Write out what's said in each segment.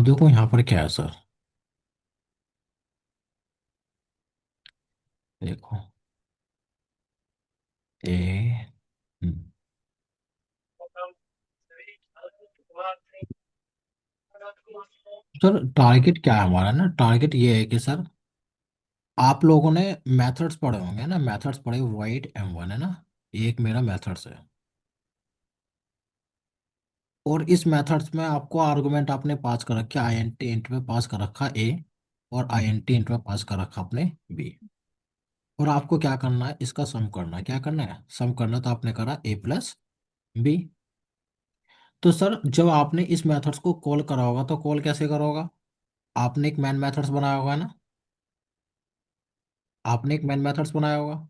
अब देखो यहाँ पर क्या है सर। देखो ए सर टारगेट क्या है हमारा ना, टारगेट ये है कि सर आप लोगों ने मेथड्स पढ़े होंगे ना, मेथड्स पढ़े, वाइड M1 है ना, ये एक मेरा मेथड्स है। और इस मेथड्स में आपको आर्गुमेंट आपने पास कर रखा, आई एन टी इंट में पास कर रखा ए, और आई एन टी इंट में पास कर रखा आपने बी। और आपको क्या करना है, इसका सम करना है। क्या करना है, सम करना। तो आपने करा A+B। तो सर जब आपने इस मेथड्स को कॉल करा होगा तो कॉल कैसे करा होगा, आपने एक मैन मेथड्स बनाया होगा ना, आपने एक मैन मेथड्स बनाया होगा।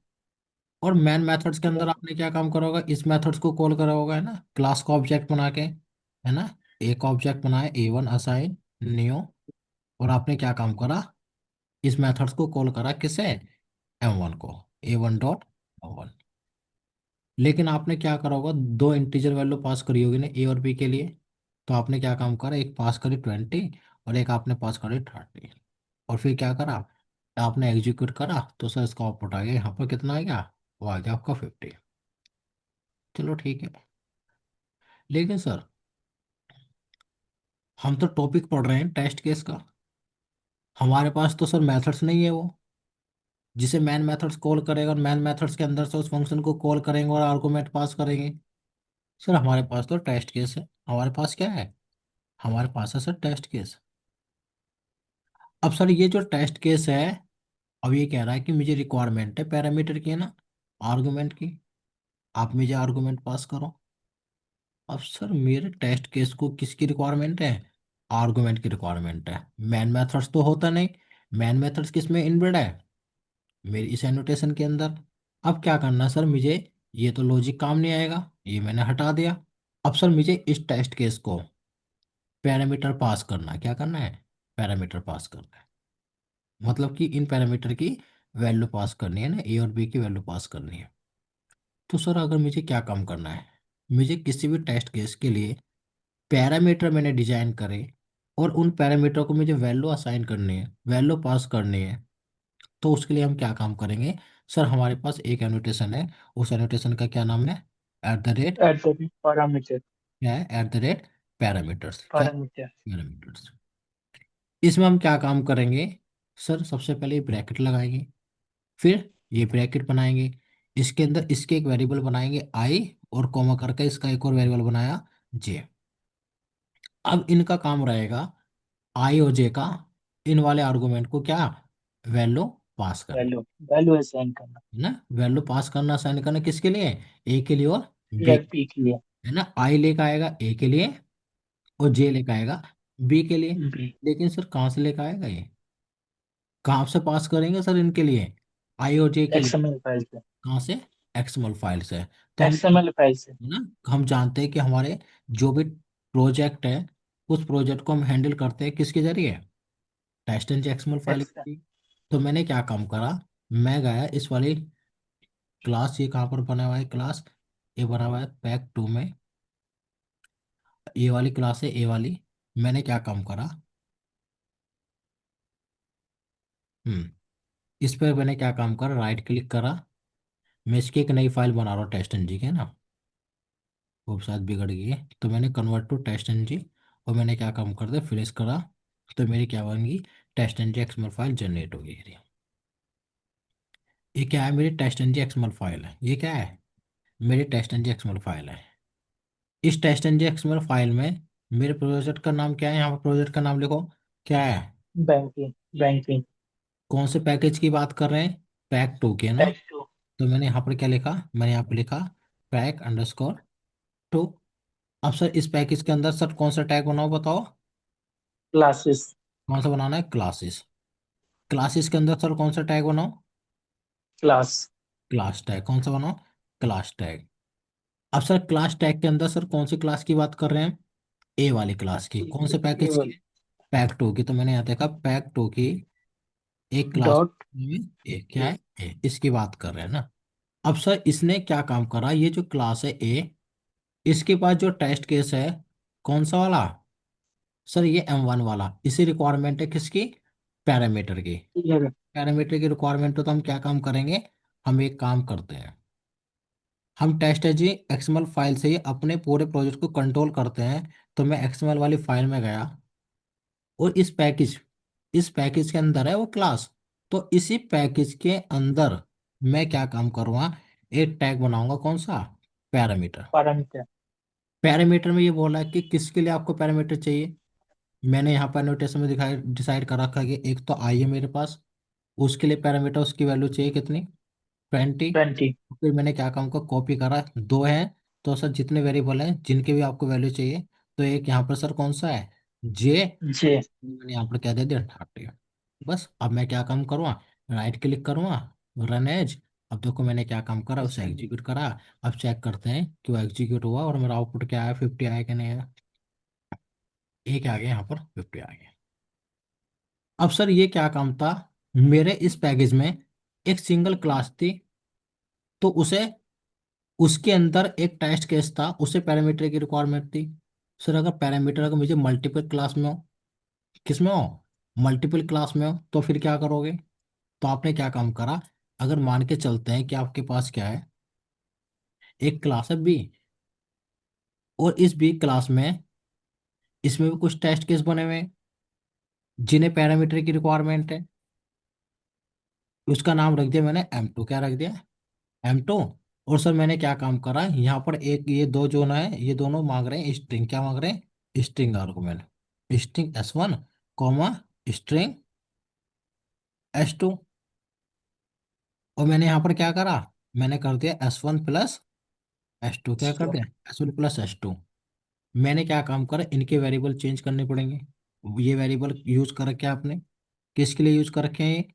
और मैन मेथड्स के अंदर आपने क्या काम करा होगा, इस मेथड्स को कॉल करा होगा, है ना, क्लास का ऑब्जेक्ट बना के, है ना। एक ऑब्जेक्ट बनाया A1 असाइन न्यू, और आपने क्या काम करा, इस मेथड्स को कॉल करा किसे, M1 को, A1 डॉट M1। लेकिन आपने क्या करा होगा, दो इंटीजर वैल्यू पास करी होगी ना ए और बी के लिए। तो आपने क्या काम करा, एक पास करी 20 और एक आपने पास करी 30। और फिर क्या करा, आपने एग्जीक्यूट करा तो सर इसका आउटपुट आ गया, यहाँ पर कितना आ गया, वो आ गया आपका 50। चलो ठीक है। लेकिन सर हम तो टॉपिक पढ़ रहे हैं टेस्ट केस का, हमारे पास तो सर मेथड्स नहीं है वो, जिसे मैन मेथड्स कॉल करेगा और मैन मेथड्स के अंदर से उस फंक्शन को कॉल करेंगे और आर्गुमेंट पास करेंगे। सर हमारे पास तो टेस्ट केस है, हमारे पास क्या है, हमारे पास है सर टेस्ट केस। अब सर ये जो टेस्ट केस है, अब ये कह रहा है कि मुझे रिक्वायरमेंट है पैरामीटर की, है ना, आर्गुमेंट की, आप मुझे आर्गुमेंट पास करो। अब सर मेरे टेस्ट केस को किसकी रिक्वायरमेंट है, आर्गुमेंट की रिक्वायरमेंट है। मैन मेथड्स तो होता नहीं, मैन मेथड्स किस में इनबिल्ड है, मेरी इस एनोटेशन के अंदर। अब क्या करना है सर मुझे, ये तो लॉजिक काम नहीं आएगा, ये मैंने हटा दिया। अब सर मुझे इस टेस्ट केस को पैरामीटर पास करना है, क्या करना है, पैरामीटर पास करना है। मतलब कि इन पैरामीटर की वैल्यू पास करनी है ना, ए और बी की वैल्यू पास करनी है। तो सर अगर मुझे क्या काम करना है, मुझे किसी भी टेस्ट केस के लिए पैरामीटर मैंने डिजाइन करे, और उन पैरामीटर को मुझे वैल्यू असाइन करनी है, वैल्यू पास करनी है। तो उसके लिए हम क्या काम करेंगे, सर हमारे पास एक एनोटेशन है, उस एनोटेशन का क्या नाम है, eight the rate, at the parameter. क्या है, एट द रेट पैरामीटर्स, क्या, पैरामीटर। पैरामीटर्स। इसमें हम क्या काम करेंगे, सर सबसे पहले ब्रैकेट लगाएंगे, फिर ये ब्रैकेट बनाएंगे, इसके अंदर इसके एक वेरिएबल बनाएंगे आई, और कॉमा करके इसका एक और वेरिएबल बनाया जे। अब इनका काम रहेगा, आई और जे का, इन वाले आर्गुमेंट को क्या, वैल्यू पास करना, वैल्यू वैल्यू असाइन करना। है ना, वैल्यू पास करना, असाइन करना किसके लिए, ए के लिए और या बी, पी के लिए। है ना। आई लेकर आएगा ए के लिए, और जे लेकर आएगा बी के लिए। बी। लेकिन सर कहाँ से लेकर आएगा ये, कहाँ से पास करेंगे सर इनके लिए, आई और जे के लिए, एक्सएमएल फाइल से। कहाँ से, एक्सएमएल फाइल से। तो हम, एक्सएमएल फाइल से। है ना, हम जानते हैं कि हमारे जो भी प्रोजेक्ट है, उस प्रोजेक्ट को हम हैंडल करते हैं किसके जरिए, test and XML file x. के। तो मैंने क्या काम करा, मैं गया इस वाली क्लास, ये कहाँ पर बना हुआ है क्लास, ये बना हुआ है पैक 2 में, ये वाली क्लास है ए वाली। मैंने क्या काम करा, इस पर मैंने क्या काम करा, राइट क्लिक करा, मैं इसकी एक नई फाइल बना रहा हूँ टेस्ट एन जी के ना, वो शायद बिगड़ गई है, तो मैंने convert to test N G, और मैंने क्या काम कर दिया, फिनिश करा। तो मेरी क्या बनेगी, test N G XML file generate होगी मेरी। ये क्या है, मेरी test N G XML file है, ये क्या है, मेरी test N G XML file है। इस test N G XML file में मेरे प्रोजेक्ट का नाम क्या है, यहाँ पर प्रोजेक्ट का नाम लिखो, क्या है, बैंकिंग। बैंकिंग। कौन से पैकेज की बात कर रहे हैं, पैक 2 की, है ना। Tax two. तो मैंने यहाँ पर क्या लिखा, मैंने यहाँ पर लिखा पैक_2। अब सर इस पैकेज के अंदर सर कौन सा टैग बनाओ बताओ, क्लासेस। कौन सा बनाना है, क्लासेस। क्लासेस के अंदर सर कौन सा टैग बनाओ, क्लास। Class tag. कौन सा बनाओ, क्लास टैग। अब सर क्लास टैग के अंदर सर कौन सी क्लास की बात कर रहे हैं, ए वाली क्लास की, कौन से पैकेज की, केवल। पैक 2 की। तो मैंने यहाँ देखा पैक 2 की एक क्लास डॉट। में, ए क्या ए। है, ए, इसकी बात कर रहे हैं ना। अब सर इसने क्या काम करा, ये जो क्लास है ए, इसके पास जो टेस्ट केस है, कौन सा वाला, सर ये M1 वाला इसी रिक्वायरमेंट है किसकी, पैरामीटर की। क्लियर है। पैरामीटर की रिक्वायरमेंट हो तो हम क्या काम करेंगे, हम एक काम करते हैं, हम टेस्ट एज एक्सएमएल फाइल से ही अपने पूरे प्रोजेक्ट को कंट्रोल करते हैं। तो मैं एक्सएमएल वाली फाइल में गया और इस पैकेज के अंदर है वो क्लास। तो इसी पैकेज के अंदर मैं क्या काम करूँगा, एक टैग बनाऊंगा, कौन सा, पैरामीटर। पैरामीटर। पैरामीटर में ये बोला है कि किसके लिए आपको पैरामीटर चाहिए। मैंने यहाँ पर नोटेशन में दिखाई डिसाइड कर रखा है कि एक तो आई है मेरे पास, उसके लिए पैरामीटर उसकी वैल्यू चाहिए कितनी, 20। 20। फिर मैंने क्या काम का कॉपी करा, दो है, तो सर जितने वेरिएबल हैं जिनके भी आपको वैल्यू चाहिए, तो एक यहाँ पर सर कौन सा है, जे, जे। मैंने यहाँ पर क्या दे दिया, 30। बस अब मैं क्या काम करूँगा, राइट क्लिक करूँगा, रन एज। अब देखो मैंने क्या काम करा, उसे एग्जीक्यूट करा। अब चेक करते हैं कि वो एग्जीक्यूट हुआ और मेरा आउटपुट क्या आया, 50 आया कि नहीं आया। एक आ गया यहाँ पर, 50 आ गया। अब सर ये क्या काम था, मेरे इस पैकेज में एक सिंगल क्लास थी, तो उसे, उसके अंदर एक टेस्ट केस था, उसे पैरामीटर की रिक्वायरमेंट थी। सर अगर पैरामीटर अगर मुझे मल्टीपल क्लास में हो, किस में हो, मल्टीपल क्लास में हो, तो फिर क्या करोगे। तो आपने क्या काम करा, अगर मान के चलते हैं कि आपके पास क्या है, एक क्लास है बी, और इस बी क्लास में, इसमें भी कुछ टेस्ट केस बने हुए हैं जिन्हें पैरामीटर की रिक्वायरमेंट है। उसका नाम रख दिया मैंने M2, क्या रख दिया, M2। और सर मैंने क्या काम करा, यहाँ पर एक ये दो जो ना है, ये दोनों मांग रहे हैं स्ट्रिंग, क्या मांग रहे हैं, string argument, string S1 comma string S2। और मैंने यहाँ पर क्या करा, मैंने कर दिया S1 प्लस S2, क्या कर तो दिया, S1 प्लस S2। मैंने क्या काम करा, इनके वेरिएबल चेंज करने पड़ेंगे। ये वेरिएबल यूज कर रखे हैं आपने, किसके लिए यूज कर रखे हैं ये,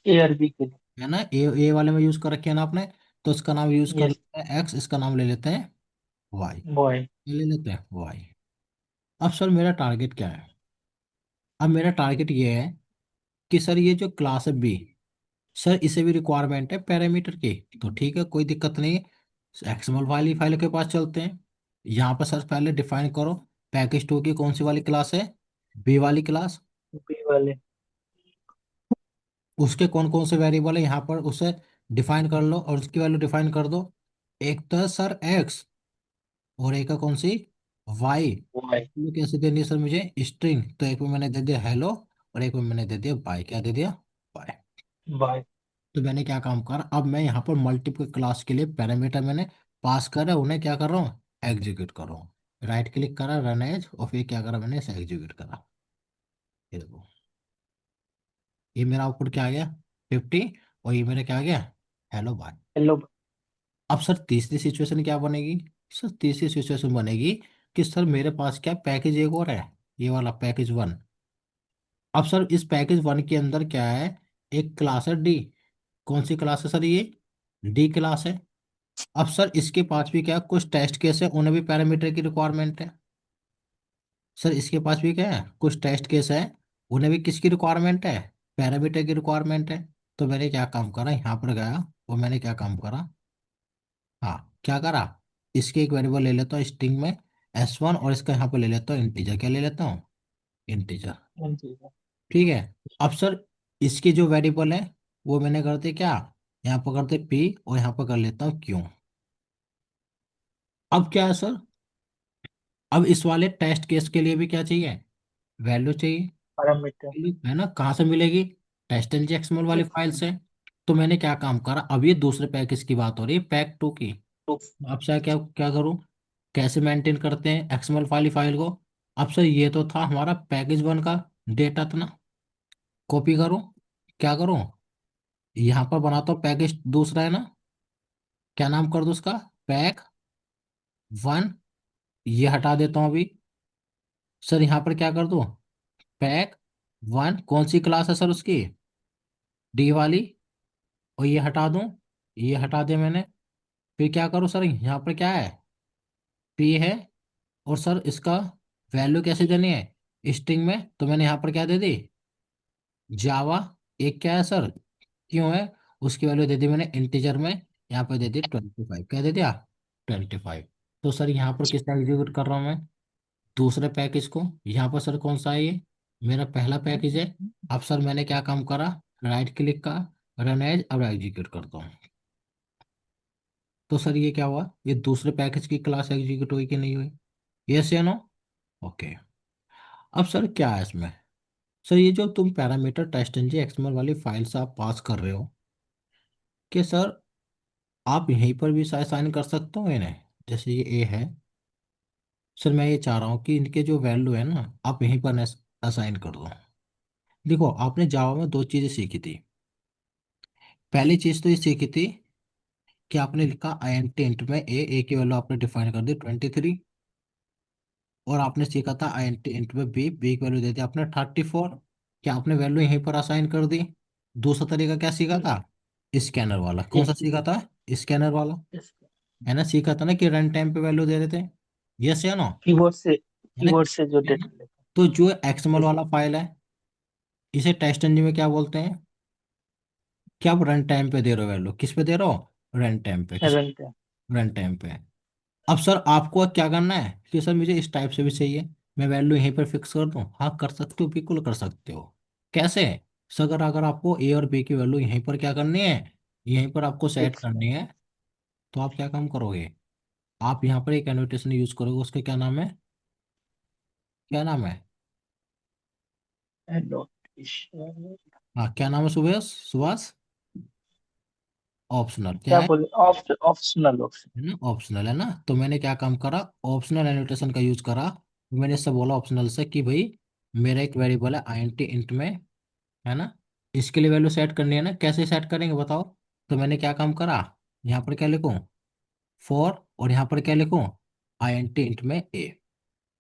ARB के लिए। है ना, ए वाले में यूज कर रखे हैं ना आपने। तो इसका नाम यूज कर यस। लेते हैं एक्स, इसका नाम ले लेते हैं वाई, बॉय। ले लेते हैं वाई। अब सर मेरा टारगेट क्या है, अब मेरा टारगेट ये है कि सर ये जो क्लास है बी, सर इसे भी रिक्वायरमेंट है पैरामीटर की। तो ठीक है, कोई दिक्कत नहीं है, एक्सएमएल वाली फाइल के पास चलते हैं। यहाँ पर सर पहले डिफाइन करो, पैकेज 2 की कौन सी वाली क्लास है, बी वाली क्लास। बी वाले। उसके कौन कौन से वेरिएबल है यहाँ पर उसे डिफाइन कर लो और उसकी वैल्यू डिफाइन कर दो। एक तो है सर एक्स, और एक है कौन सी, वाई। बॉय। ये कैसे देनी है सर मुझे, स्ट्रिंग। तो एक में मैंने दे दिया हेलो, और एक में मैंने दे दिया बाय, क्या दे दिया, बाय। बॉय। तो मैंने क्या काम करा, अब मैं यहाँ पर मल्टीपल क्लास के लिए पैरामीटर मैंने पास करा, उन्हें क्या कर रहा हूँ, एग्जीक्यूट कर रहा हूँ। राइट क्लिक करा, रन एज, और फिर क्या करा मैंने, इसे एग्जीक्यूट करा। ये देखो, ये मेरा आउटपुट क्या आ गया, 50। और ये मेरा क्या आ गया, हेलो बाय। हेलो। अब सर तीसरी सिचुएशन क्या बनेगी, सर तीसरी सिचुएशन बनेगी कि सर मेरे पास क्या पैकेज एक और है, ये वाला पैकेज 1। अब सर इस पैकेज 1 के अंदर क्या है, एक क्लास है डी। कौन सी क्लास है सर ये, डी क्लास है। अब सर इसके पास भी क्या कुछ टेस्ट केस है, उन्हें भी पैरामीटर की रिक्वायरमेंट है। सर इसके पास भी क्या है, कुछ टेस्ट केस है, उन्हें भी किसकी रिक्वायरमेंट है, पैरामीटर की रिक्वायरमेंट है। तो मैंने क्या काम करा, यहाँ पर गया और मैंने क्या काम करा, हाँ क्या करा, इसके एक वेरिएबल ले लेता हूँ स्ट्रिंग में S1, और इसका यहाँ पे ले लेता हूँ इंटीजर, क्या ले लेता हूँ, इंटीजर। ठीक है। अब सर इसकी जो वेरिएबल है वो मैंने करते क्या, यहाँ पर करते P, और यहाँ पर कर लेता हूँ Q। अब क्या है सर, अब इस वाले टेस्ट केस के लिए भी क्या चाहिए, वैल्यू चाहिए। पैरामीटर। है ना, कहाँ से मिलेगी, टेस्ट एल एक्सएमएल वाली फाइल से। तो मैंने क्या काम करा, अब ये दूसरे पैकेज की बात हो रही है, पैक 2 की। अब सर क्या क्या करूँ, कैसे मेंटेन करते हैं एक्सएमएल वाली फाइल को। अब सर ये तो था हमारा पैकेज 1 का डेटा था ना, कॉपी करूँ, क्या करूँ, यहाँ पर बनाता हूँ पैकेज दूसरा है ना, क्या नाम कर दूँ उसका, पैक 1। ये हटा देता हूँ अभी। सर यहाँ पर क्या कर दूँ, पैक 1, कौन सी क्लास है सर उसकी, डी वाली। और ये हटा दूँ, ये हटा दिया मैंने। फिर क्या करूँ सर, यहाँ पर क्या है, पी है, और सर इसका वैल्यू कैसे देनी है, स्ट्रिंग में। तो मैंने यहाँ पर क्या दे दी, जावा। एक क्या है सर, क्यों है, उसकी वैल्यू दे दी मैंने इंटीजर में, यहाँ पर दे दी 25, क्या दे दिया, 25। तो सर यहाँ पर किसका एग्जीक्यूट कर रहा हूँ मैं, दूसरे पैकेज को, यहाँ पर सर कौन सा है ये, मेरा पहला पैकेज है। अब सर मैंने क्या काम करा, राइट क्लिक का, रन एज, अब एग्जीक्यूट करता हूँ। तो सर ये क्या हुआ, ये दूसरे पैकेज की क्लास एग्जीक्यूट हुई कि नहीं हुई, यस या नो। ओके। अब सर क्या है इसमें, सर ये जो तुम पैरामीटर टेस्ट एनजी एक्सएमएल वाली फाइल्स आप पास कर रहे हो, कि सर आप यहीं पर भी असाइन कर सकते हो इन्हें, जैसे ये ए है। सर मैं ये चाह रहा हूँ कि इनके जो वैल्यू है ना, आप यहीं पर असाइन कर दो। देखो आपने जावा में दो चीजें सीखी थी। पहली चीज तो ये सीखी थी कि आपने लिखा आई एन टी इंट में ए की वैल्यू आपने डिफाइन कर दी 23। और आपने सीखा था आई एन टी इंट में बी की वैल्यू दे दी आपने 34। क्या आपने वैल्यू यहीं पर असाइन कर दी। दूसरा तरीका क्या सीखा था, स्कैनर वाला। कौन सा इस सीखा था, स्कैनर वाला। इस है ना, सीखा था ना कि रन टाइम पे वैल्यू दे रहे थे, यस या नो। है ना। कीबोर्ड से जो डेटा लेता तो जो एक्सएमएल है। वाला फाइल है, इसे टेस्ट इंजन में क्या बोलते हैं, क्या आप रन टाइम पे दे रहे हो वैल्यू, किस पे दे रहे हो, रन टाइम पे, किस, रन टाइम। रन टाइम पे। अब सर आपको क्या करना है कि सर मुझे इस टाइप से भी चाहिए, मैं वैल्यू यहीं पर फिक्स कर दूं, हाँ कर सकते हो, बिल्कुल कर सकते हो। कैसे, सर अगर अगर आपको ए और बी की वैल्यू यहीं पर क्या करनी है, यहीं पर आपको सेट फिक्स करनी है, तो आप क्या काम करोगे, आप यहाँ पर एक एनोटेशन यूज करोगे, उसका क्या नाम है, क्या नाम है, एनोटेशन। हाँ क्या नाम है, सुबह सुभाष, ऑप्शनल क्या क्या है। बोले, ऑप्शनल ऑप्शन। है ना, ऑप्शनल है ना, तो मैंने क्या काम करा, ऑप्शनल एनोटेशन का यूज करा। मैंने इससे बोला ऑप्शनल से कि भाई मेरा एक वेरिएबल है आईएनटी इंट में, है ना, इसके लिए वैल्यू सेट करनी है ना, कैसे सेट करेंगे बताओ। तो मैंने क्या काम करा, यहाँ पर क्या लिखूं, फॉर, और यहाँ पर क्या लिखूं, आईएनटी इंट में ए।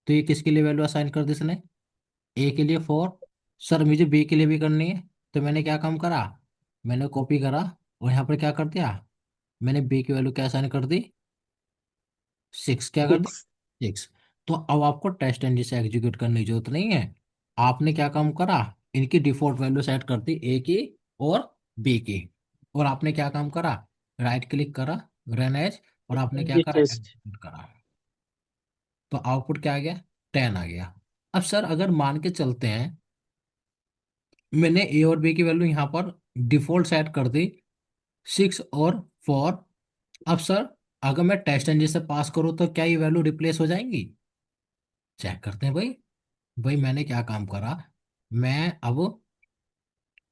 तो ये किसके लिए वैल्यू असाइन कर दी इसने, ए के लिए फॉर। सर मुझे बी के लिए भी करनी है, तो मैंने क्या काम करा, मैंने कॉपी करा, और यहाँ पर क्या कर दिया, मैंने बी की वैल्यू क्या असाइन कर दी, 6 क्या कर दी, फिक्स। 6। तो अब आपको टेस्ट एंड से एग्जीक्यूट करने की जरूरत नहीं है। आपने क्या काम करा, इनकी डिफॉल्ट वैल्यू सेट कर दी, ए की और बी की। और आपने क्या काम करा, राइट क्लिक करा, रन एज, और आपने क्या जी करा, टेस्ट। एग्जीक्यूट करा। तो आउटपुट क्या आ गया, 10 आ गया। अब सर अगर मान के चलते हैं मैंने ए और बी की वैल्यू यहाँ पर डिफॉल्ट सेट कर दी, 6 और 4। अब सर अगर मैं टेस्ट एंड से पास करूँ तो क्या ये वैल्यू रिप्लेस हो जाएंगी, चेक करते हैं भाई। भाई मैंने क्या काम करा, मैं अब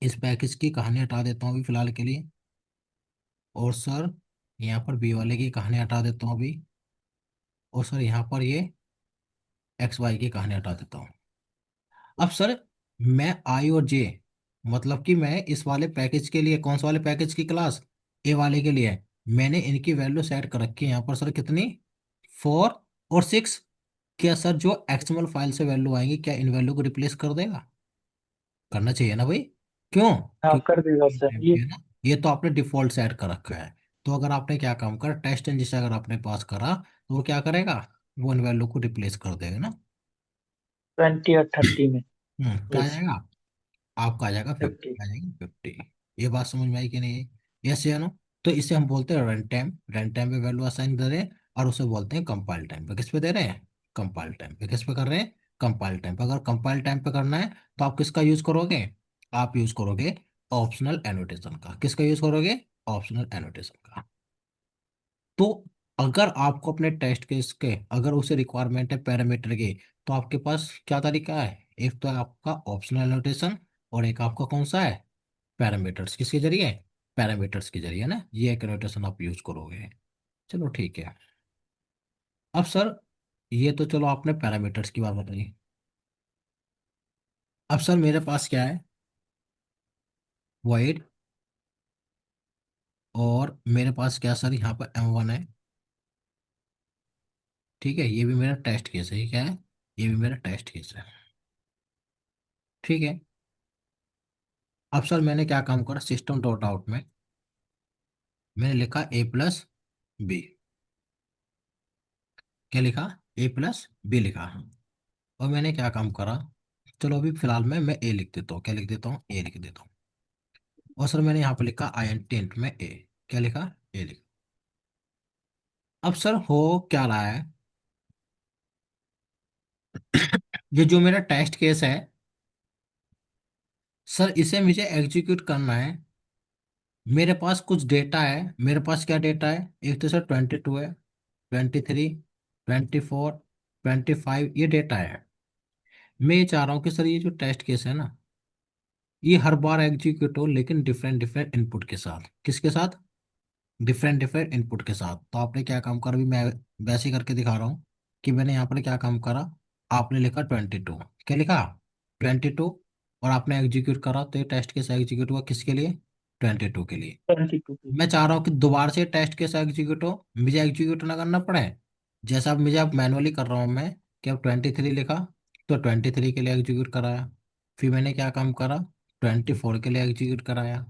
इस पैकेज की कहानी हटा देता हूँ अभी फिलहाल के लिए। और सर यहाँ पर बी वाले की कहानी हटा देता हूँ अभी। और सर यहाँ पर ये एक्स वाई की कहानी हटा देता हूँ। अब सर मैं आई और जे, मतलब कि मैं इस वाले पैकेज के लिए, कौन सा वाले पैकेज की क्लास, ए वाले के लिए, मैंने इनकी वैल्यू सेट कर रखी है यहाँ पर सर कितनी, 4 और 6। क्या सर जो एक्सएमएल फाइल से वैल्यू आएंगी क्या इन वैल्यू को रिप्लेस कर देगा, करना चाहिए ना भाई, क्यों, हाँ क्योंकि कर देगा सर ये। है ना, ये तो आपने डिफॉल्ट सेट कर रखा है। तो अगर आपने क्या काम करा, टेस्ट एंड जिसे अगर आपने पास करा, तो वो क्या करेगा, वो इन वैल्यू को रिप्लेस कर देगा ना। 20 और 30 में। क्या आ यस। जाएगा, आपका आ जाएगा 50, 50। आ जाएगी 50। ये बात समझ में आई कि नहीं, यस या नो। तो इसे हम बोलते हैं रन टाइम, रन टाइम पे वैल्यू असाइन दे रहे हैं। और उसे बोलते हैं कंपाइल टाइम पे, किस पे दे रहे हैं, कंपाइल टाइम पे, किस पे कर रहे हैं, कंपाइल टाइम पे। अगर कंपाइल टाइम पे करना है तो आप किसका यूज करोगे, आप यूज करोगे ऑप्शनल एनोटेशन का। किसका यूज करोगे, ऑप्शनल एनोटेशन का। तो अगर आपको अपने टेस्ट केस के, अगर उसे रिक्वायरमेंट है पैरामीटर की, तो आपके पास क्या तरीका है, एक तो है आपका ऑप्शनल नोटेशन, और एक आपका कौन सा है, पैरामीटर्स। किसके जरिए, पैरामीटर्स के जरिए ना, ये एक नोटेशन आप यूज करोगे। चलो ठीक है। अब सर ये तो चलो आपने पैरामीटर्स की बात बताई। अब सर मेरे पास क्या है, वॉइड, और मेरे पास क्या सर यहाँ पर M1 है। ठीक है, ये भी मेरा टेस्ट केस है, ये क्या है, ये भी मेरा टेस्ट केस है। ठीक है। अब सर मैंने क्या काम करा, सिस्टम डॉट आउट में मैंने लिखा A+B। क्या लिखा, A+B लिखा। और मैंने क्या काम करा, चलो अभी फिलहाल में मैं ए लिख देता हूँ, क्या लिख देता हूँ, ए लिख देता हूँ। और सर मैंने यहाँ पर लिखा आई एन टेंट में ए, क्या लिखा, ए लिखा। अब सर हो क्या रहा है, ये जो मेरा टेस्ट केस है सर, इसे मुझे एग्जीक्यूट करना है। मेरे पास कुछ डेटा है। मेरे पास क्या डेटा है? एक तो सर 22 है, 23, 24, 25, ये डेटा है। मैं ये चाह रहा हूँ कि सर ये जो टेस्ट केस है ना, ये हर बार एग्जीक्यूट हो, लेकिन डिफरेंट डिफरेंट इनपुट के साथ। किसके साथ? डिफरेंट डिफरेंट इनपुट के साथ। तो आपने क्या काम करा, अभी मैं वैसे ही करके दिखा रहा हूँ कि मैंने यहाँ पर क्या काम करा। आपने लिखा 22, क्या लिखा? 22। और आपने एग्जीक्यूट करा, तो ये टेस्ट केस एग्जीक्यूट हुआ किसके लिए? 22 के लिए। 22 पे। मैं चाह रहा हूँ कि दोबारा से टेस्ट केस एग्जीक्यूट हो, मुझे एग्जीक्यूट ना करना पड़े। जैसा अब मुझे अब मैनुअली कर रहा हूँ मैं, कि अब 23 लिखा, तो 23 के लिए एग्जीक्यूट कराया। फिर मैंने क्या काम करा? 24 के लिए एग्जीक्यूट कराया।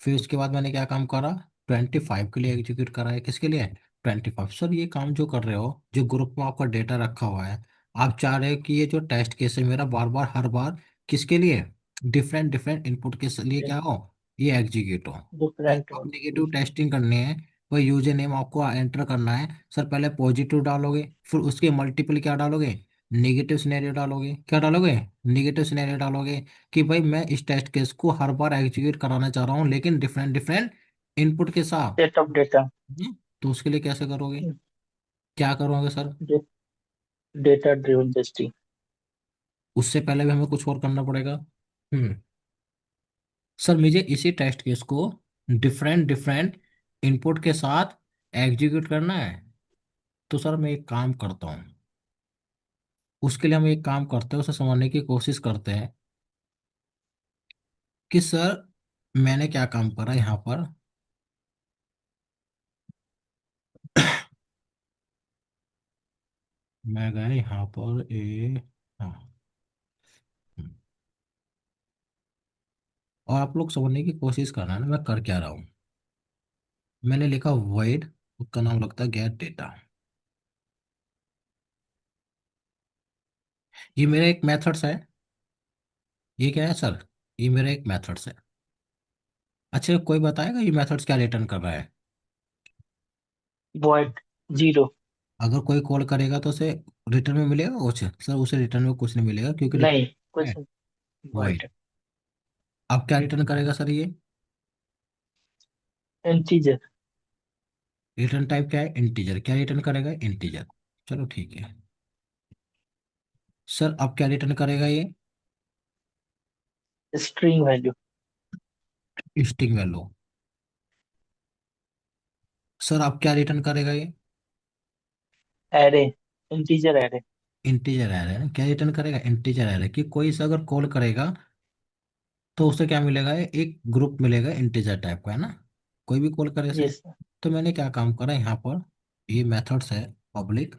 फिर उसके बाद मैंने क्या काम करा? 25 के लिए एग्जीक्यूट कराया। किसके लिए? 25। सर ये काम जो कर रहे हो, जो ग्रुप में आपका डेटा रखा हुआ है, आप चाह रहे हो कि ये जो टेस्ट केस है मेरा बार बार हर बार किसके लिए? डिफरेंट डिफरेंट इनपुट के लिए क्या हो? ये एग्जीक्यूट हो। डिफरेंट आप है। नेगेटिव टेस्टिंग करनी है। वही यूजर नेम आपको एंटर करना है। सर पहले पॉजिटिव डालोगे, फिर उसके मल्टीपल क्या डालोगे? नेगेटिव सिनेरियो डालोगे। क्या डालोगे? नेगेटिव सिनेरियो डालोगे। कि भाई मैं इस टेस्ट केस को हर बार एग्जीक्यूट कराना चाह रहा हूँ, लेकिन डिफरेंट डिफरेंट इनपुट के साथ। Set of data. तो उसके लिए कैसे करोगे? क्या करोगे सर? Data driven testing. उससे पहले भी हमें कुछ और करना पड़ेगा। हम्म। सर मुझे इसी टेस्ट केस को डिफरेंट डिफरेंट इनपुट के साथ एग्जीक्यूट करना है। तो सर मैं एक काम करता हूँ। उसके लिए हम एक काम करते हैं, उसे समझने की कोशिश करते हैं कि सर मैंने क्या काम करा यहाँ पर। मैं गया यहाँ पर हाँ। हम्म। और आप लोग समझने की कोशिश करना है ना मैं कर क्या रहा हूँ। मैंने लिखा void, उसका नाम लगता है गेट डेटा। ये मेरा एक मेथड्स है। ये क्या है सर? ये मेरा एक मेथड्स है। अच्छा कोई बताएगा ये मेथड्स क्या रिटर्न कर रहा है? वॉइड 0। अगर कोई कॉल करेगा तो उसे रिटर्न में मिलेगा कुछ? सर उसे रिटर्न में कुछ नहीं मिलेगा, क्योंकि नहीं, रिटर्न है कुछ वही। वॉइड अब क्या रिटर्न करेगा सर ये? इंटीजर। रिटर्न टाइप क्या है? इंटीजर। क्या रिटर्न करेगा? इंटीजर। चलो ठीक है। सर अब क्या रिटर्न करेगा ये? String value. String value. Sir अब क्या रिटर्न करेगा ये? Array. Integer array. Integer array है ना? क्या रिटर्न करेगा? Integer array. कि कोई से अगर कॉल करेगा तो उसे क्या मिलेगा? एक ग्रुप मिलेगा इंटीजर टाइप का, है ना? कोई भी कॉल करे से। यस। तो मैंने क्या काम करा यहाँ पर, ये मेथड्स है पब्लिक।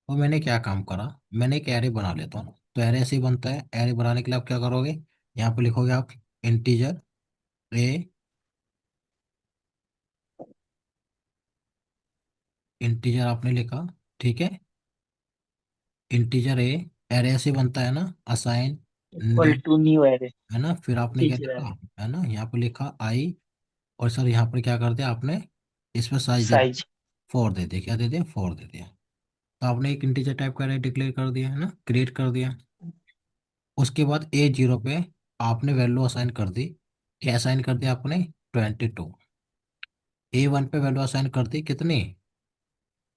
और मैंने क्या काम करा, मैंने एक एरे बना लेता हूँ। तो एरे ऐसे ही बनता है। एरे बनाने के लिए आप क्या करोगे? यहाँ पर लिखोगे आप इंटीजर ए। इंटीजर आपने लिखा, ठीक है। Integer a. एरे ऐसे बनता है ना, assign equal to new array. है ना? फिर आपने क्या इंटीजर लिखा? एरे। है ना, यहाँ पे लिखा आई। और सर यहाँ पर क्या कर दिया आपने? इसमें साइज दे साइज। 4 दे दिया। क्या दे दिया? 4 दे दिया। तो आपने एक इंटीजर टाइप का अरे डिक्लेयर कर दिया, है ना, क्रिएट कर दिया। उसके बाद A0 पे आपने वैल्यू असाइन कर दी। क्या असाइन कर दिया आपने? 22। A1 पे वैल्यू असाइन कर दी कितनी?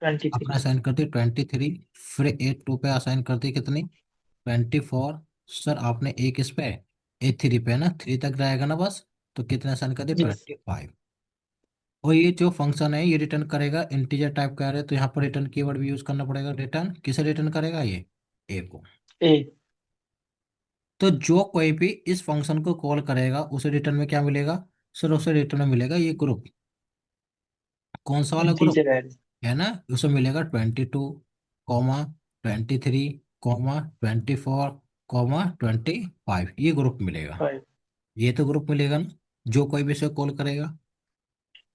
आपने 23। असाइन कर दी 23। फिर A2 पे असाइन कर दी कितनी? 24। सर आपने एक इस पे A3 पे, है ना, 3 तक जाएगा ना बस। तो कितने असाइन कर दिए? यस। 25। और ये जो फंक्शन है ये रिटर्न करेगा इंटीजर टाइप का है, तो यहाँ पर रिटर्न कीवर्ड भी यूज करना पड़ेगा। रिटर्न किसे रिटर्न करेगा? ये ए को। ए। तो जो कोई भी इस फंक्शन को कॉल करेगा उसे रिटर्न में क्या मिलेगा? सर उसे रिटर्न में मिलेगा ये ग्रुप। कौन सा वाला ग्रुप? Integer array. है ना, उसे मिलेगा 22, 23, 24, 25, ये ग्रुप मिलेगा। 5। ये तो ग्रुप मिलेगा ना, जो कोई भी इसे कॉल करेगा।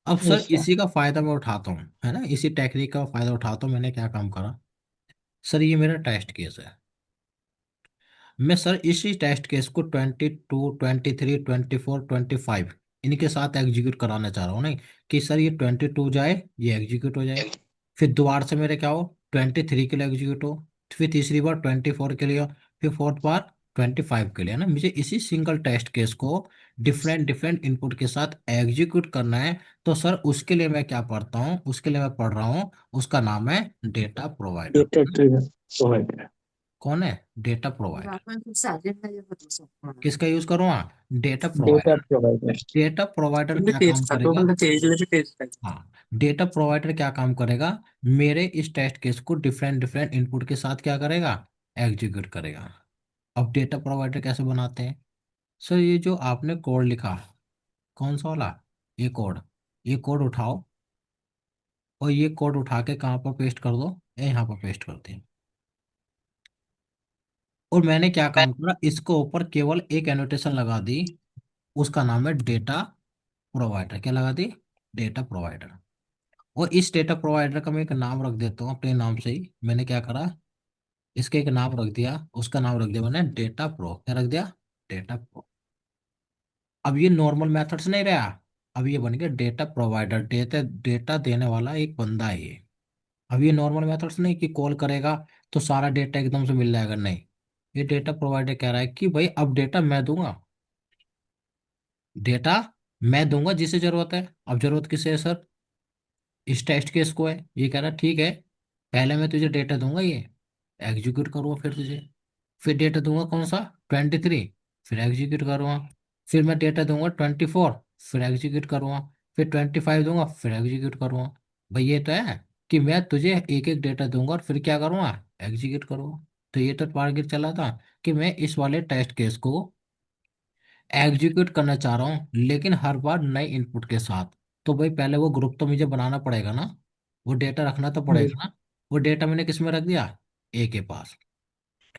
अब सर यस सर। इसी का फायदा मैं उठाता हूँ, है ना, इसी टेक्निक का फायदा उठाता हूँ। मैंने क्या काम करा सर, ये मेरा टेस्ट केस है। मैं सर इसी टेस्ट केस को 22, 23, 24, 25 इनके साथ एग्जीक्यूट कराना चाह रहा हूँ। नहीं कि सर ये 22 जाए, ये एग्जीक्यूट हो जाए। फिर दोबारा से मेरे क्या हो? 23 के लिए एग्जीक्यूट हो। फिर तीसरी बार 24 के लिए, फिर फोर्थ बार 25 के लिए, है ना। मुझे इसी सिंगल टेस्ट केस को डिफरेंट डिफरेंट इनपुट के साथ एग्जीक्यूट करना है। तो सर उसके लिए मैं क्या पढ़ता हूँ, उसके लिए मैं पढ़ रहा हूँ, उसका नाम है data provider. Data driven provider. कौन है? Data provider. किसका यूज करूँगा? Data data provider. Provider. Data provider क्या काम करेगा? हाँ, डेटा प्रोवाइडर क्या काम करेगा? मेरे इस टेस्ट केस को डिफरेंट डिफरेंट इनपुट के साथ क्या करेगा? एग्जीक्यूट करेगा। अब डेटा प्रोवाइडर कैसे बनाते हैं? सर ये जो आपने कोड लिखा, कौन सा वाला? ये कोड, ये कोड उठाओ, और ये कोड उठा के कहाँ पर पेस्ट कर दो? ये यहाँ पर पेस्ट करते हैं। और मैंने क्या काम करा, इसको ऊपर केवल एक एनोटेशन लगा दी, उसका नाम है डेटा प्रोवाइडर। क्या लगा दी? Data provider. और इस डेटा प्रोवाइडर का मैं एक नाम रख देता हूँ अपने नाम से ही। मैंने क्या करा, इसके एक नाम रख दिया, उसका नाम रख दिया मैंने डेटा प्रो। क्या रख दिया? Data pro. अब ये नॉर्मल मेथड्स नहीं रहा, अब ये बन गया डेटा प्रोवाइडर। डेटा डेटा देने वाला एक बंदा है ये। अब ये नॉर्मल मेथड्स नहीं कि कॉल करेगा तो सारा डेटा एकदम से मिल जाएगा, नहीं। ये डेटा प्रोवाइडर कह रहा है कि भाई अब डेटा मैं दूंगा, डेटा मैं दूंगा जिसे जरूरत है। अब जरूरत किसे है सर? इस टेस्ट केस को है। ये कह रहा ठीक है, पहले मैं तुझे डेटा दूंगा, ये एग्जीक्यूट करूंगा फिर तुझे। फिर डेटा दूंगा कौन सा? 23। फिर एग्जीक्यूट करूंगा। फिर मैं डेटा दूंगा 24। फिर एग्जीक्यूट करूंगा। फिर 25 दूंगा, फिर एग्जीक्यूट करूंगा। भाई ये तो है कि मैं तुझे एक एक डेटा दूंगा और फिर क्या करूंगा? एग्जीक्यूट करूंगा। तो ये तो टारगेट चला था कि मैं इस वाले टेस्ट केस को एग्जीक्यूट करना चाह रहा हूँ, लेकिन हर बार नए इनपुट के साथ। तो भाई पहले वो ग्रुप तो मुझे बनाना पड़ेगा ना, वो डेटा रखना तो पड़ेगा ना। वो डेटा मैंने किस में रख दिया? ए के पास,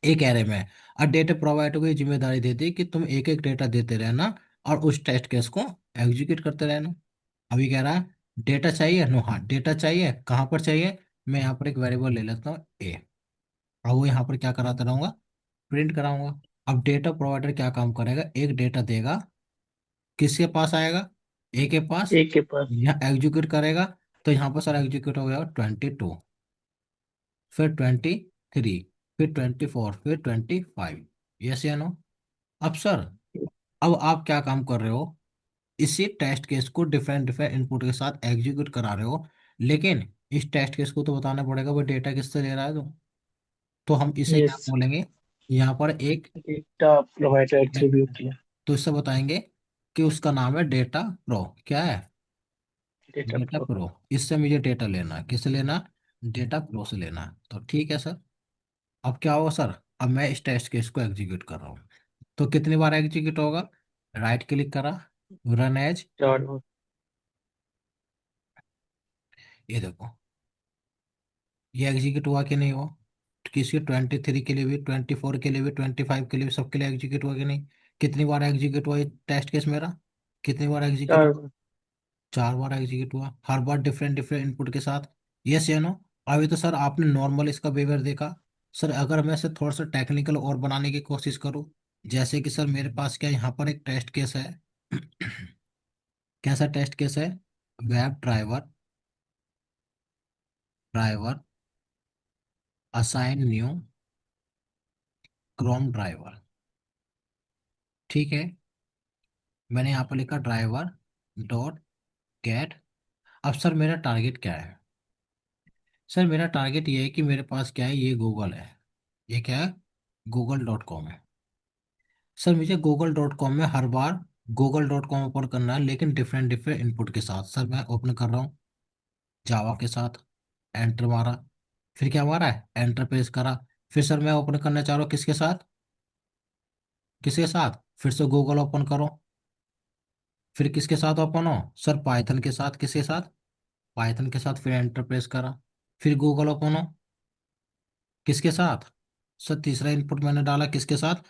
एक एरे में। और डेटा प्रोवाइडर को ये जिम्मेदारी दे दी कि तुम एक एक डेटा देते रहना और उस टेस्ट केस को एग्जीक्यूट करते रहना। अभी कह रहा है डेटा चाहिए, नो, हाँ डेटा चाहिए, कहाँ पर चाहिए? मैं यहाँ पर एक वेरिएबल ले लेता हूँ ए, और वो यहाँ पर क्या कराता रहूंगा? प्रिंट कराऊंगा। अब डेटा प्रोवाइडर क्या काम करेगा? एक डेटा देगा, किसके पास आएगा? ए के पास। एक के पास। यहाँ एग्जीक्यूट करेगा, तो यहाँ पर सर एग्जीक्यूट हो गया 22, फिर 23, फिर 24, फिर 25। यस या नो? अब सर, अब आप क्या काम कर रहे हो? इसी टेस्ट केस को डिफरेंट डिफरेंट इनपुट के साथ एग्जीक्यूट करा रहे हो, लेकिन इस टेस्ट केस को तो बताना पड़ेगा वो डेटा किससे ले रहा है। तो हम इसे क्या यस। बोलेंगे? यहाँ पर एक, डेटा प्रोवाइडर एट्रीब्यूट किया। तो इससे बताएंगे कि उसका नाम है डेटा प्रो। क्या है? Data data pro. प्रो। इससे मुझे डेटा लेना है, किससे लेना? डेटा प्रो से लेना है। तो ठीक है सर। अब क्या होगा सर? अब मैं इस टेस्ट केस को एग्जीक्यूट कर रहा हूँ, तो कितनी बार एग्जीक्यूट होगा? राइट क्लिक करा, रन एज, चार। ये देखो, ये एग्जीक्यूट हुआ कि नहीं हुआ? किसी 23 के लिए भी, 24 के लिए भी, 25 के लिए भी, सबके लिए एग्जीक्यूट हुआ कि नहीं? कितनी बार एग्जीक्यूट हुआ ये टेस्ट केस मेरा? कितनी बार एग्जीक्यूट? चार। 4 बार एग्जीक्यूट हुआ, हर बार डिफरेंट डिफरेंट इनपुट के साथ। यस या नो? अभी तो सर आपने नॉर्मल इसका बिहेवियर देखा। सर अगर मैं इसे थोड़ा सा टेक्निकल और बनाने की कोशिश करूँ, जैसे कि सर मेरे पास क्या यहाँ पर एक टेस्ट केस है। कैसा टेस्ट केस है? Web driver, driver assign new Chrome driver. ठीक है, मैंने यहाँ पर लिखा ड्राइवर डॉट गेट। अब सर मेरा टारगेट क्या है? सर मेरा टारगेट ये है कि मेरे पास क्या है, ये गूगल है। ये क्या है? google.com है। सर मुझे google.com में हर बार google.com ओपन करना है, लेकिन डिफरेंट डिफरेंट इनपुट के साथ। सर मैं ओपन कर रहा हूँ जावा के साथ, एंटर मारा, फिर क्या मारा है? एंटर प्रेस करा। फिर सर मैं ओपन करना चाह रहा हूँ किसके साथ? किसके साथ? फिर से गूगल ओपन करो, फिर किसके साथ ओपन हो? सर पाइथन के साथ। किसके साथ? पाइथन के साथ। फिर एंटर प्रेस करा, फिर गूगल ओपन हो, किसके साथ? सर तीसरा इनपुट मैंने डाला किसके साथ?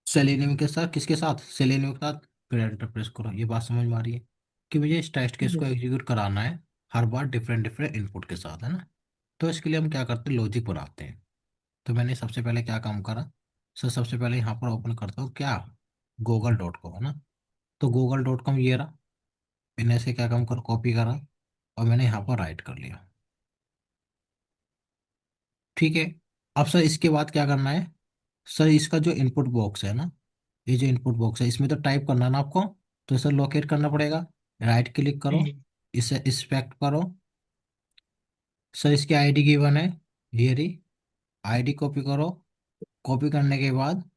सेलेनियम के साथ। किसके साथ? सेलेनियम के साथ। फिर एंटर प्रेस करो। ये बात समझ में आ रही है कि मुझे इस टेस्ट केस को यस। एग्जीक्यूट कराना है हर बार डिफरेंट डिफरेंट इनपुट के साथ, है ना। तो इसके लिए हम क्या करते हैं, लॉजिक बनाते हैं। तो मैंने सबसे पहले क्या काम करा? सर सबसे पहले यहाँ पर ओपन करता हूँ क्या, google.com, है ना। तो google.com ये रहा। मैंने इसे क्या काम कर, कॉपी करा, और मैंने यहाँ पर राइट कर लिया। ठीक है। अब सर इसके बाद क्या करना है? सर इसका जो इनपुट बॉक्स है ना, ये जो इनपुट बॉक्स है इसमें तो टाइप करना है ना आपको। तो इसे लोकेट करना पड़ेगा। राइट क्लिक करो, हम्म, इसे इंस्पेक्ट करो। सर इसकी आईडी गिवन है, ये रही। आईडी कॉपी करो। कॉपी करने के बाद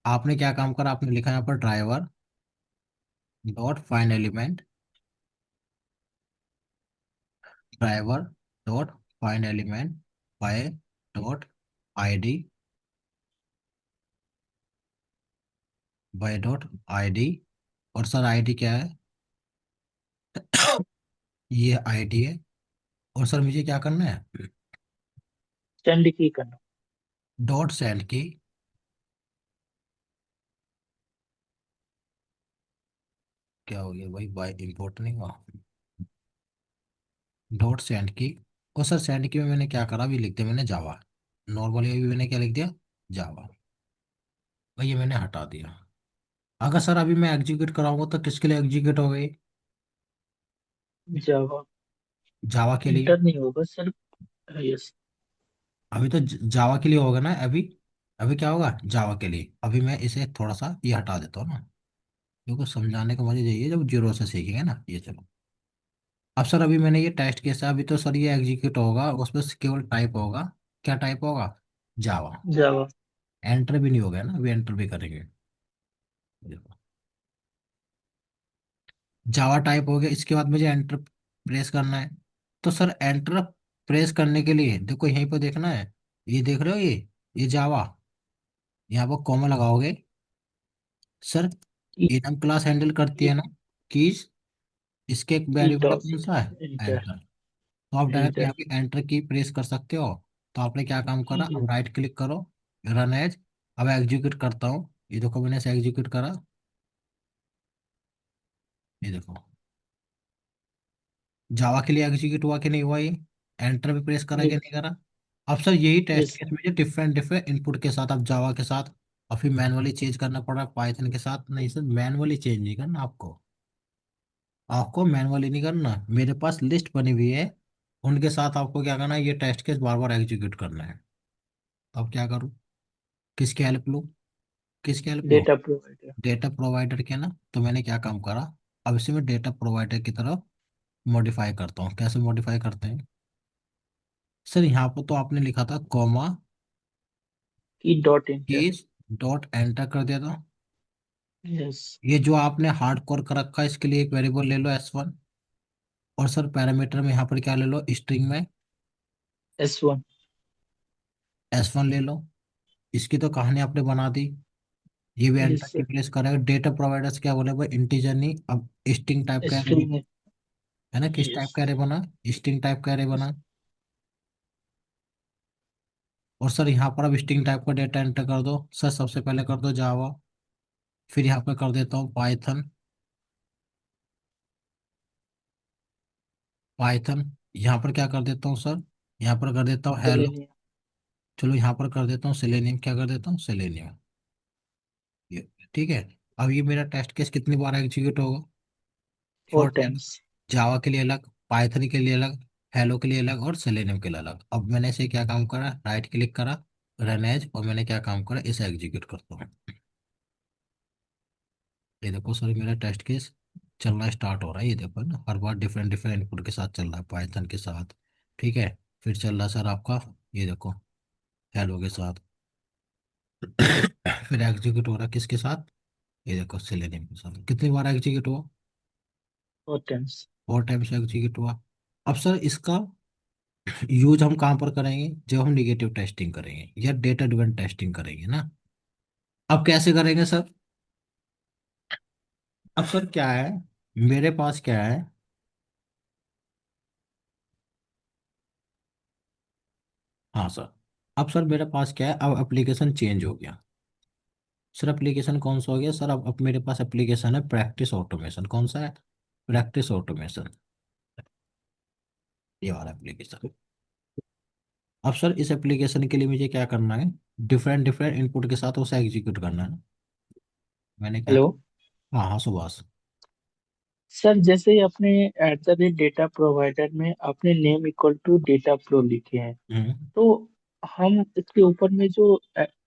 आपने क्या काम करा, आपने लिखा यहाँ पर driver dot find element, driver dot find element by dot ID, by dot ID. और सर आईडी क्या है? ये आईडी है। और सर मुझे क्या करना है? सेंड की करना। डॉट सेंड की। क्या हो गया भाई, बाय इंपोर्ट नहीं हुआ। डॉट सेंड की। और सर सेंड की में मैंने क्या करा, अभी लिख दिया मैंने जावा। नॉर्मली अभी मैंने क्या लिख दिया, जावा। भाई ये मैंने हटा दिया। अगर सर अभी मैं एग्जीक्यूट कराऊंगा तो किसके लिए एग्जीक्यूट हो गई? जावा। जावा के लिए। इंटर नहीं होगा सर। यस। अभी तो जावा के लिए होगा ना अभी। अभी क्या होगा, जावा के लिए। अभी मैं इसे थोड़ा सा ये हटा देता हूँ ना, क्योंकि समझाने का मजा यही है जब जीरो से सीखेंगे ना, ये चलो। अब सर अभी मैंने ये टेस्ट किया है, अभी तो सर ये एग्जीक्यूट होगा, उसमें केवल टाइप होगा। क्या टाइप होगा? जावा। जावा। एंटर भी नहीं हो गया ना, अभी एंटर भी करेंगे। देखो, जावा टाइप हो गया, इसके बाद मुझे एंटर प्रेस करना है। तो सर एंटर प्रेस करने के लिए देखो यहीं पर देखना है, ये देख रहे हो, ये जावा। यहाँ पर कॉमा लगाओगे। सर इनम क्लास हैंडल करती है ना कीज, इसके एक की वेरिएबल टॉस। कौन सा है? इंटर। एंटर। तो आप डायरेक्ट इंटर। यहाँ पे एंटर की प्रेस कर सकते हो। तो आपने क्या काम करा, जी। अब राइट क्लिक करो, रन एज। अब एग्जीक्यूट करता हूँ, ये देखो मैंने इसे एग्जीक्यूट करा। ये देखो, जावा के लिए एग्जीक्यूट हुआ कि नहीं हुआ ये? एंटर भी प्रेस करा कि यस। नहीं करा? अब सर यही टेस्ट यस। केस मुझे डिफरेंट डिफरेंट इनपुट के साथ, अब जावा के साथ और फिर मैनुअली चेंज करना पड़ा, पाइथन के साथ नहीं सर, मैनुअली चेंज नहीं करना आपको। आपको मैनुअली नहीं करना, मेरे पास लिस्ट बनी हुई है, उनके साथ आपको क्या करना है, ये टेस्ट केस बार बार एग्जीक्यूट करना है। तो अब क्या करूँ, किसकी हेल्प लूँ? किसकी हेल्प लूँ? Data provider. डेटा प्रोवाइडर के ना। तो मैंने क्या काम करा, अब इसे मैं डेटा प्रोवाइडर की तरफ मॉडिफाई करता हूँ। कैसे मॉडिफाई करते हैं? सर यहाँ पर तो आपने लिखा था कॉमा की dot inter. Keys dot enter कर दिया था। यस। ये जो आपने हार्ड कोर कर रखा है इसके लिए एक वेरिएबल ले लो S1। और सर पैरामीटर में यहाँ पर क्या ले लो, स्ट्रिंग में S1। S1 ले लो। इसकी तो कहानी आपने बना दी। ये भी एंटर यस की सर। प्रेस करेगा। डेटा प्रोवाइडर्स क्या बोले भाई, इंटीजर नहीं, अब स्ट्रिंग टाइप का array स्ट्रिंग। है ना, किस यस। टाइप का एरे बना? स्ट्रिंग टाइप का एरे बना। और सर यहाँ पर अब स्ट्रिंग टाइप का डेटा एंटर कर दो। सर सबसे पहले कर दो जावा, फिर यहाँ पर कर देता हूँ पाइथन। पाइथन यहाँ पर क्या कर देता हूँ सर, यहाँ पर कर देता हूँ हेलो। सेलेनियम। चलो यहाँ पर कर देता हूँ सेलेनियम, क्या कर देता हूँ सेलेनियम। ये ठीक है। अब ये मेरा टेस्ट केस कितनी बार एग्जीक्यूट होगा? Four four times. टाइम्स। जावा के लिए अलग, पाइथन के लिए अलग, हेलो के लिए अलग और सेलेनियम के लिए अलग। अब मैंने इसे क्या काम करा, राइट क्लिक करा, रन एज, और मैंने क्या काम करा, इसे एग्जीक्यूट करता हूँ। ये देखो सर मेरा टेस्ट केस चलना स्टार्ट हो रहा है, ये देखो ना, हर बार डिफरेंट डिफरेंट इनपुट के साथ चल रहा है, पाइथन के साथ। ठीक है। फिर चल रहा है सर आपका, ये देखो, हेलो के साथ। फिर एग्जीक्यूट हो रहा है किसके साथ? ये देखो सेलेनियम के साथ। कितनी बार एग्जीक्यूट हुआ? Four times. और टाइम से एग्जीक्यूट हुआ। अब सर इसका यूज हम कहाँ पर करेंगे, जब हम निगेटिव टेस्टिंग करेंगे या डेटा ड्रिवन टेस्टिंग करेंगे ना। अब कैसे करेंगे सर? अब सर क्या है, मेरे पास क्या है, हाँ सर। अब सर मेरे पास क्या है, अब एप्लीकेशन चेंज हो गया। सर एप्लीकेशन कौन सा हो गया सर, अब मेरे पास एप्लीकेशन है प्रैक्टिस ऑटोमेशन। कौन सा है? प्रैक्टिस ऑटोमेशन, ये वाला एप्लीकेशन। अब सर इस एप्लीकेशन के लिए मुझे क्या करना है, डिफरेंट डिफरेंट इनपुट के साथ उसे एग्जीक्यूट करना है ना। मैंने क्या हेलो। हाँ हाँ सुभाष। सर जैसे ही अपने at the rate data provider में अपने name equal to data flow लिखे हैं, हम्म। तो हम इसके ऊपर में जो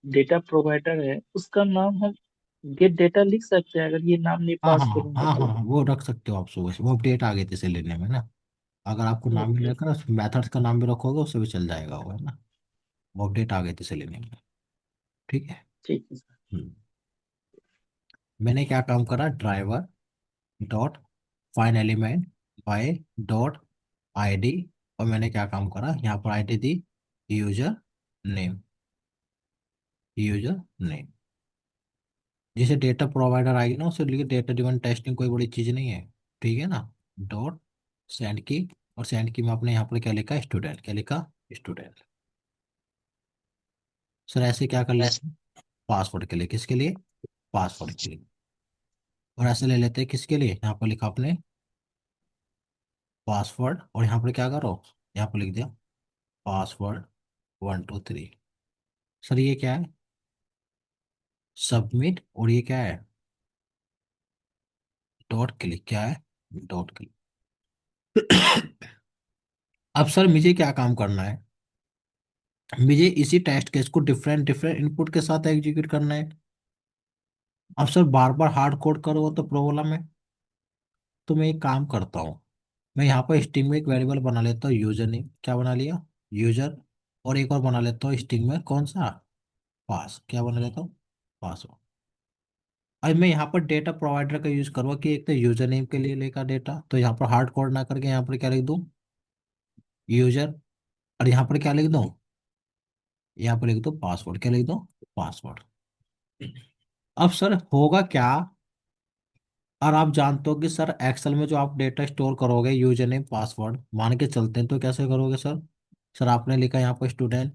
डेटा प्रोवाइडर है उसका नाम हम गेट डेटा लिख सकते हैं, अगर ये नाम नहीं हाँ हाँ पास करूंगा हाँ हाँ तो। हाँ, वो रख सकते हो आप सुबह से, वो अपडेट आ गए थे इसे लेने में ना। अगर आपको नाम भी ओके लेकर मेथड्स का नाम भी रखोगे उससे भी चल जाएगा वो, है ना। वो अपडेट आ गए थे इसे लेने में। ठीक है। ठीक है सर। हम्म। मैंने क्या काम करा, driver dot fine element by dot ID, और मैंने क्या काम करा, यहाँ पर ID the user name, user name. जैसे डेटा प्रोवाइडर आएगी ना उससे लिए डेटा ड्रिवन टेस्टिंग कोई बड़ी चीज़ नहीं है। ठीक है ना। डॉट सेंड की, और सेंड की में आपने यहाँ पर क्या लिखा, स्टूडेंट, क्या लिखा, स्टूडेंट। सर ऐसे क्या कर लेते हैं, पासवर्ड के लिए, किसके लिए, पासवर्ड के लिए। और ऐसे ले लेते हैं किसके लिए, यहाँ पर लिखा आपने पासवर्ड, और यहाँ पर क्या करो, यहाँ पर लिख दिया पासवर्ड 1 2 3। सर ये क्या है, सबमिट, और ये क्या है, डॉट क्लिक, क्या है, डॉट क्लिक। अब सर मुझे क्या काम करना है, मुझे इसी टेस्ट केस को डिफरेंट डिफरेंट इनपुट के साथ एग्जीक्यूट करना है। अब सर बार बार हार्ड कोड करो तो प्रॉब्लम है। तो मैं एक काम करता हूँ, मैं यहाँ पर स्ट्रिंग में एक वेरिएबल बना लेता हूँ यूजर नेम, क्या बना लिया, यूजर। और एक और बना लेता हूँ स्ट्रिंग में, कौन सा, पास, क्या बना लेता हूँ, पासवर्ड। अब मैं यहाँ पर डेटा प्रोवाइडर का यूज करूँगा कि एक तो यूजर नेम के लिए लेगा डेटा, तो यहाँ पर हार्ड कोड ना करके यहाँ पर क्या लिख दूँ, यूजर। और यहाँ पर क्या लिख दूँ, यहाँ पर लिख दो पासवर्ड, क्या लिख दो, पासवर्ड। अब सर होगा क्या, और आप जानते हो कि सर एक्सेल में जो आप डेटा स्टोर करोगे यूजर नेम पासवर्ड मान के चलते हैं, तो कैसे करोगे सर। सर आपने लिखा यहाँ पर स्टूडेंट,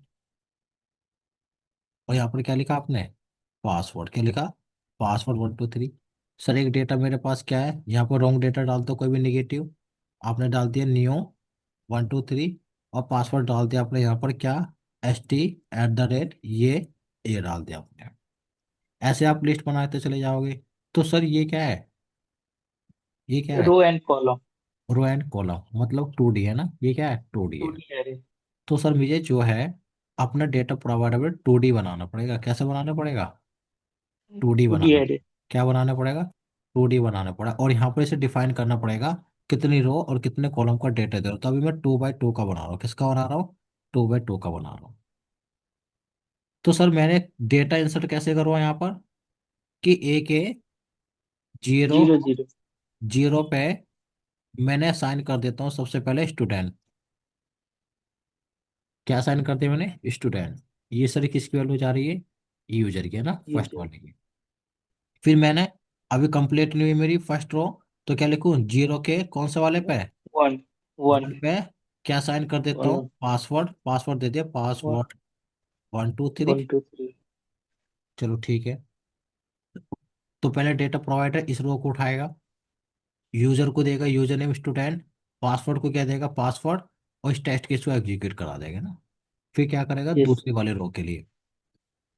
और यहाँ पर क्या लिखा आपने, पासवर्ड, क्या लिखा, पासवर्ड 1 2 3। सर एक डेटा मेरे पास क्या है, यहाँ पर रॉन्ग डेटा डाल दो कोई भी निगेटिव, आपने डाल दिया नियो 1 2 3, और पासवर्ड डाल दिया आपने यहाँ पर क्या, ST@, ये डाल दिया आपने। ऐसे आप लिस्ट बनाते चले जाओगे। तो सर ये क्या है, ये क्या है, row and column. Row and column, मतलब 2D है ना, ये क्या है, 2D टू है। D array. तो सर मुझे जो है अपना डेटा प्रोवाइडर में 2D बनाना पड़ेगा, कैसे बनाना पड़ेगा, 2D to D banana, array. क्या बनाना पड़ेगा, 2D बनाना पड़ा, और यहाँ पर इसे डिफाइन करना पड़ेगा कितनी रो और कितने कॉलम का डेटा दे रहा हूँ। तो अभी मैं 2 बाई 2 का बना रहा हूँ, किसका बना रहा हूँ, 2 बाई 2 का बना रहा हूँ। तो सर मैंने डेटा इंसर्ट कैसे करूँ यहाँ पर, कि एक ए जीरो, जीरो जीरो। जीरो पे मैंने असाइन कर देता हूँ सबसे पहले स्टूडेंट, क्या असाइन कर दिया मैंने, स्टूडेंट। ये सर किसकी वैल्यू जा रही है, यूजर की, है ना, फर्स्ट यूजर। वाले की। फिर मैंने अभी कंप्लीट नहीं हुई मेरी फर्स्ट रो, तो क्या लिखूं, जीरो के कौन से वाले पे, वन। वन। 1 पे क्या साइन कर देता हूँ, वन। पासवर्ड, पासवर्ड दे दिया पासवर्ड 1 2 3। 1 2 3। चलो ठीक है। तो पहले डेटा प्रोवाइडर इस रो को उठाएगा, यूजर को देगा यूजर नेम स्टूडेंट, पासवर्ड को क्या देगा, पासवर्ड, और इस टेस्ट केस को एग्जीक्यूट करा देगा ना। फिर क्या करेगा यस। दूसरे वाले रो के लिए,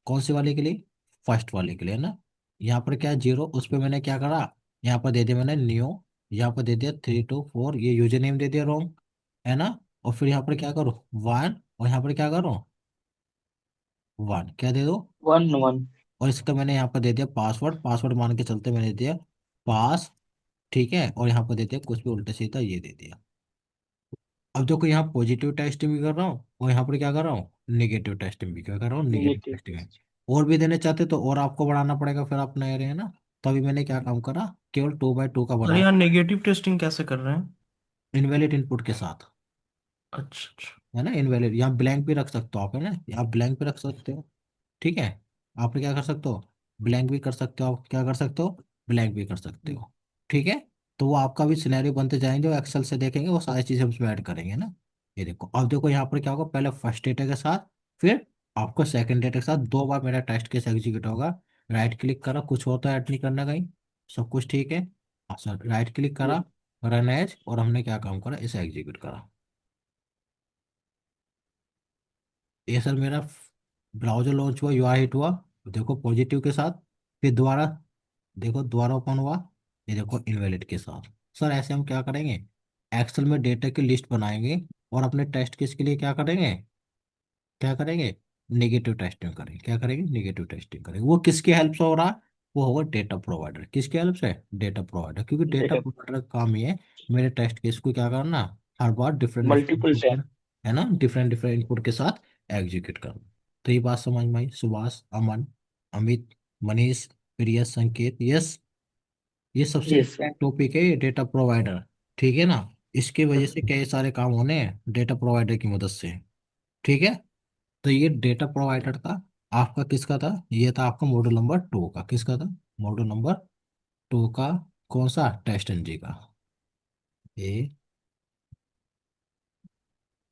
कौन से वाले के लिए, फर्स्ट वाले के लिए, है ना। यहाँ पर क्या जीरो, उस पर मैंने क्या करा, यहाँ पर दे दिया मैंने न्यू, यहाँ पर दे दिया 3 2 4, ये यूजर नेम दे दिया रॉन्ग, है ना। और फिर यहाँ पर क्या करो, वन, और यहाँ पर क्या करो, वन, क्या दे दो, वन वन। और इसका मैंने यहाँ पर दे दिया पासवर्ड, पासवर्ड मान के चलते मैंने दे दिया पास, ठीक है, और यहाँ पर दे दिया कुछ भी उल्टा सीधा ये दे दिया। अब देखो यहाँ पॉजिटिव टेस्टिंग भी कर रहा हूँ, और यहाँ पर क्या कर रहा हूँ, नेगेटिव टेस्टिंग भी क्या कर रहा हूँ, नेगेटिव निगेटिव टेस्टिंग है। टेस्ट। और भी देने चाहते तो और आपको बढ़ाना पड़ेगा फिर अपना एरिया, है ना। तो अभी मैंने क्या काम करा, केवल 2 बाई 2 का अरे बना, यार, नेगेटिव टेस्टिंग कैसे कर रहे हैं? इनवैलिड इनपुट के साथ, अच्छा अच्छा। है ना, इनवैलिड, यहाँ ब्लैंक भी रख सकते हो आप, है ना, आप ब्लैंक भी रख सकते हो। ठीक है। आप क्या कर सकते हो, ब्लैंक भी कर सकते हो, आप क्या कर सकते हो, ब्लैंक भी कर सकते हो। ठीक है। तो वो आपका भी सिनेरियो बनते जाएंगे, वो एक्सेल से देखेंगे, वो सारी चीजें हम उसमें ऐड करेंगे ना। ये देखो, अब देखो यहाँ पर क्या होगा, पहले फर्स्ट डेटा के साथ, फिर आपको सेकंड डेटा के साथ 2 बार मेरा टेस्ट केस एग्जीक्यूट होगा। राइट क्लिक करा, कुछ हो तो ऐड नहीं करना कहीं, सब कुछ ठीक है। हाँ सर, राइट क्लिक करा, रन एज, और हमने क्या काम करा, इसे एग्जीक्यूट करा। ये सर मेरा ब्राउजर लॉन्च हुआ, UI हिट हुआ, देखो पॉजिटिव के साथ। फिर दोबारा देखो, दोबारा ओपन हुआ, ये देखो इनवैलिड के साथ। सर ऐसे हम क्या करेंगे, एक्सेल में डेटा की लिस्ट बनाएंगे और अपने टेस्ट केस के लिए क्या करेंगे, क्या करेंगे, नेगेटिव टेस्टिंग करेंगे। क्या करेंगे, नेगेटिव टेस्टिंग करेंगे। वो किसकी हेल्प से हो रहा है, वो होगा डेटा प्रोवाइडर। किसकी हेल्प से, डेटा प्रोवाइडर, क्योंकि डेटा डेटा प्रोवाइडर का काम ही है मेरे टेस्ट केस को क्या करना, हर बार different different multiple input time. है ना, डिफरेंट डिफरेंट इनपुट के साथ एग्जीक्यूट करना। तो ये बात समझ में आई, सुभाष, अमन, अमित, मनीष, प्रियस, संकेत, यस। ये सबसे यस सर। इम्पोर्टेंट टॉपिक है ये डेटा प्रोवाइडर। ठीक है ना, इसकी वजह से कई सारे काम होने हैं डेटा प्रोवाइडर की मदद से। ठीक है, तो ये डेटा प्रोवाइडर था आपका, किसका था, ये था आपका मॉड्यूल नंबर 2 का। किसका था, मॉड्यूल नंबर 2 का। कौन सा, टेस्ट एनजी का। ए,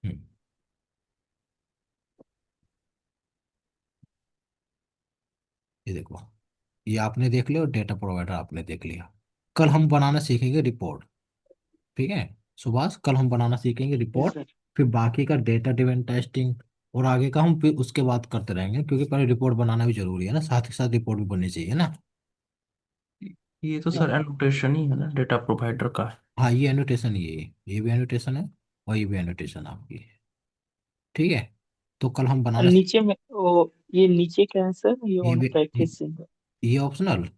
हम्म, ये देखो, ये आपने देख लिया और डेटा प्रोवाइडर आपने देख लिया। कल हम बनाना सीखेंगे रिपोर्ट। ठीक है सुभाष, कल हम बनाना सीखेंगे यस रिपोर्ट। सर। फिर बाकी का डेटा ड्रिवन टेस्टिंग और आगे का हम फिर उसके बाद करते रहेंगे, क्योंकि पहले रिपोर्ट बनाना भी जरूरी है ना, साथ ही साथ रिपोर्ट भी बननी चाहिए ना। ये तो सर हाँ एनोटेशन ही है ना डेटा प्रोवाइडर का। हाँ ये एनोटेशन, ये भी एनोटेशन है और ये भी एनोटेशन आपकी। ठीक है, तो कल हम और बनाना नीचे में वो ये नीचे क्या है सर, ये ये ऑन भी प्रैक्टिस। ये ऑप्शनल।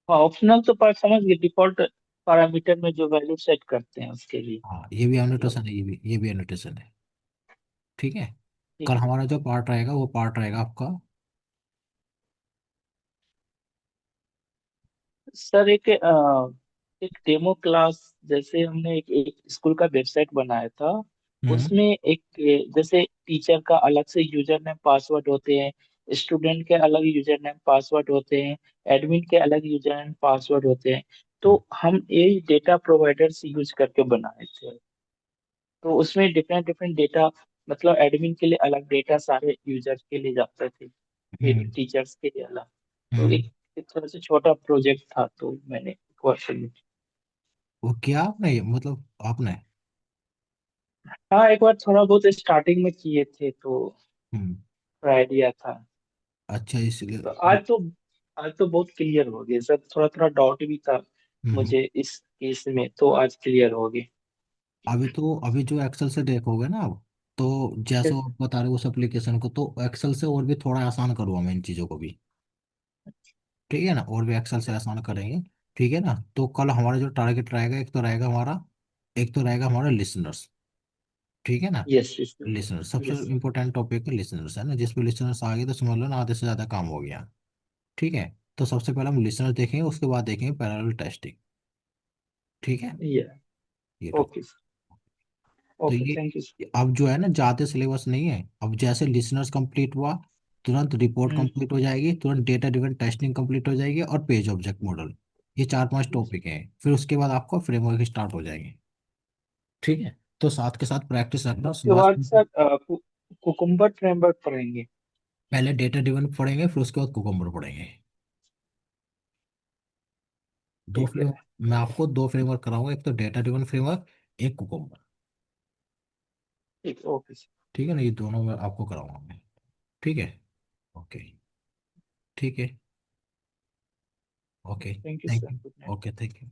हाँ ऑप्शनल तो पर समझ गए, डिफॉल्ट पैरामीटर में जो वैल्यू सेट करते हैं उसके लिए। हाँ ये भी मतलब एनोटेशन है, ये भी एनोटेशन है। ठीक है, कल ठीक है। हमारा जो पार्ट रहेगा वो पार्ट रहेगा आपका। सर एक डेमो क्लास, जैसे हमने एक स्कूल का वेबसाइट बनाया था। हम्म उसमें एक जैसे टीचर का अलग से यूजर नेम पासवर्ड होते हैं, स्टूडेंट के अलग यूजर नेम पासवर्ड होते हैं, एडमिन के अलग यूजर नेम पासवर्ड होते हैं। तो हम ये डेटा प्रोवाइडर से यूज करके बनाए थे। तो उसमें डिफरेंट डिफरेंट डेटा, मतलब एडमिन के लिए अलग डेटा, सारे यूजर के लिए जाते थे, फिर हम्म टीचर्स के लिए अलग। तो हम्म। एक थोड़ा सा छोटा प्रोजेक्ट था, तो मैंने एक बार शुरू। वो किया आपने, मतलब आपने। हाँ एक बार थोड़ा बहुत स्टार्टिंग में किए थे, तो हम्म। आइडिया था। अच्छा इसलिए। तो आज तो बहुत क्लियर हो गया सर, थोड़ा थोड़ा डाउट भी था हम्म। मुझे इस केस में, तो आज क्लियर हो गया। अभी जो एक्सेल से देखोगे ना आप, तो जैसे आप बता रहे हो उस एप्लीकेशन को, तो एक्सेल से और भी थोड़ा आसान करूँगा मैं इन चीज़ों को भी। ठीक है ना, और भी एक्सेल से आसान करेंगे। ठीक है ना, तो कल हमारा जो टारगेट रहेगा, एक तो रहेगा हमारा लिसनर्स। ठीक है ना, यस यस लिसनर्स सबसे यस। इंपॉर्टेंट टॉपिक है, लिसनर्स है ना, जिस पे लिसनर्स आ गए तो समझ लो ना आधे से ज़्यादा काम हो गया। ठीक है, तो सबसे पहले हम लिसनर्स देखेंगे, उसके बाद देखेंगे पैरेलल टेस्टिंग। ठीक है, ये ये ओके टॉपिक। सर। तो ओके थैंक यू सर। ये अब जो है ना ज्यादा सिलेबस नहीं है, अब जैसे लिसनर्स कंप्लीट हुआ तुरंत रिपोर्ट हम्म। कंप्लीट हो जाएगी, तुरंत डेटा ड्रिवन टेस्टिंग कंप्लीट हो जाएगी और पेज ऑब्जेक्ट मॉडल। ये 4-5 टॉपिक हैं, फिर उसके बाद आपको फ्रेमवर्क स्टार्ट हो जाएंगे। ठीक है, तो साथ के साथ प्रैक्टिस रखना उसके सुबह बाद से। सर कुकुम्बर फ्रेमवर्क पढ़ेंगे। पहले डेटा ड्रिवन पढ़ेंगे, फिर उसके बाद कुकम्बर पढ़ेंगे। दो ठीक है। फ्रेमवर्क, मैं आपको 2 फ्रेमवर्क कराऊंगा, एक तो डेटा ड्रिवन फ्रेमवर्क, एक कुकम्बर। ठीक ओके सर। ठीक है ना, ये दोनों मैं आपको कराऊंगा मैं। ठीक है, ओके, ठीक है, okay, thank you thank sir, you, good night. Okay, thank you.